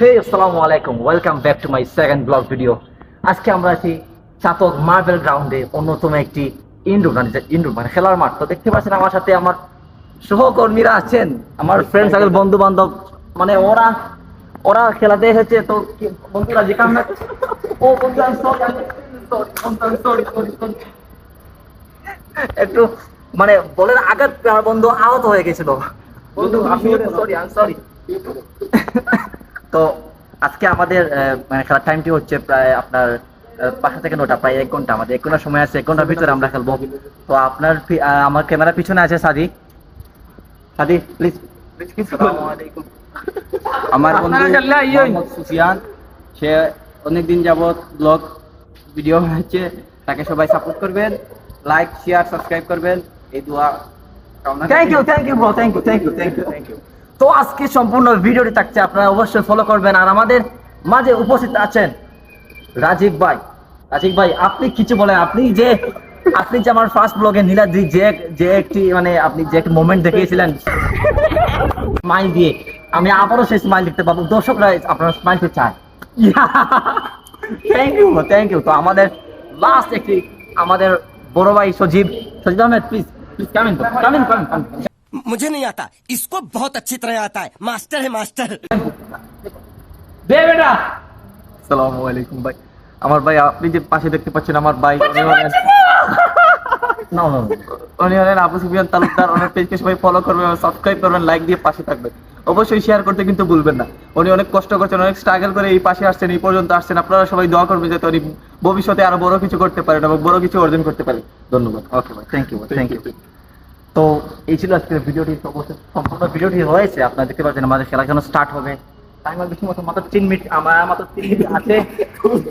Hey, assalamu alaikum. Welcome back to my second vlog video. আজকে আমরা আছি চাতক মার্বেল গ্রাউন্ডে অন্যতম একটি ইনডোর মানে খেলার মাঠ। তো দেখতে পাচ্ছেন আমার সাথে আমার সহকর্মীরা আছেন, আমার ফ্রেন্ড সার্কেল, বন্ধু বান্ধব, মানে ওরা খেলাতে এসেছে। তো বন্ধুরা যে কারণে ও বন্ধু একটু মানে বলেন আঘাত আমার বন্ধু আহত হয়ে গেছিল। বন্ধু সরি। তো আজকে আমাদের মানে খেলার টাইমটি হচ্ছে প্রায় আপনার 5টা থেকে 9টা, প্রায় 1 ঘন্টা। আমাদের 1 ঘন্টার সময় আছে, 1 ঘন্টার ভিতরে আমরা খেলবো। তো আপনার আমার ক্যামেরার পিছনে আছে সাদি প্লিজ। আসসালামু আলাইকুম। আমার বন্ধু মোহাম্মদ সুফিয়ান, সে অনেকদিন যাবত ব্লগ ভিডিও বানাচ্ছে। তাকে সবাই সাপোর্ট করবেন, লাইক শেয়ার সাবস্ক্রাইব করবেন, এই দোয়া কামনা করি। Thank you bro, thank you. তো আজকে সম্পূর্ণ ভিডিওটি থাকছে, আপনারা অবশ্যই ফলো করবেন। আর আমাদের মাঝে উপস্থিত আছেন রাজীব ভাই, আপনি কিছু বলেন। আপনি যে আমার ফার্স্ট ব্লগে নীলাদ্রি যে একটি মানে আপনি যে একটি মোমেন্ট দেখিয়েছিলেন স্মাইল দিয়ে, আমি আবারও সেই স্মাইল দেখতে পাবো। দর্শকরা আপনার স্মাইলকে চায়। Thank you. তো আমাদের লাস্ট একটি আমাদের বড় ভাই সজীব আহমেদ, প্লিজ কামিন। मुझे नहीं आता, इसको बहुत अच्छी तरह आता है। मास्टर है मास्टर। দে বেটা। আসসালামু আলাইকুম ভাই। আমার ভাই, আপনি যে পাশে দেখতে পাচ্ছেন আমার ভাই, উনি হলেন আবু সুফিয়ান তালুকদার। ওনার পেজকে সবাই ফলো করবেন, সাবস্ক্রাইব করবেন, লাইক দিয়ে পাশে থাকবেন। অবশ্যই শেয়ার করতে কিন্তু ভুলবেন না। উনি অনেক কষ্ট করছেন, অনেক স্ট্রাগল করে এই পাশে আসছেন, এই পর্যন্ত আসছেন। আপনারা সবাই দোয়া করবেন যাতে উনি ভবিষ্যতে আরো বড় কিছু করতে পারেন এবং বড় কিছু অর্জন করতে পারেন। ধন্যবাদ। ওকে ভাই, থ্যাংক ইউ। তো এই ছিল আজকের ভিডিওটি। সম্পূর্ণ ভিডিওটি হয়েছে, আপনারা দেখতে পাচ্ছেন। আমাদের খেলা কেন স্টার্ট হবে, টাইমার বেশি মতো মাত্র 3 মিনিট, আমার মাত্র 3 মিনিট আছে,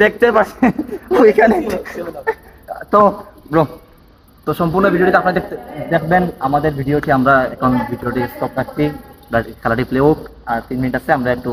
দেখতে পাচ্ছেন ওইখানে। তো সম্পূর্ণ ভিডিওটি আপনারা দেখবেন। আমাদের ভিডিওটি আমরা এখন ভিডিওটি স্টপ রাখছি, খেলাটি প্লে হোক। আর 3 মিনিট আছে, আমরা একটু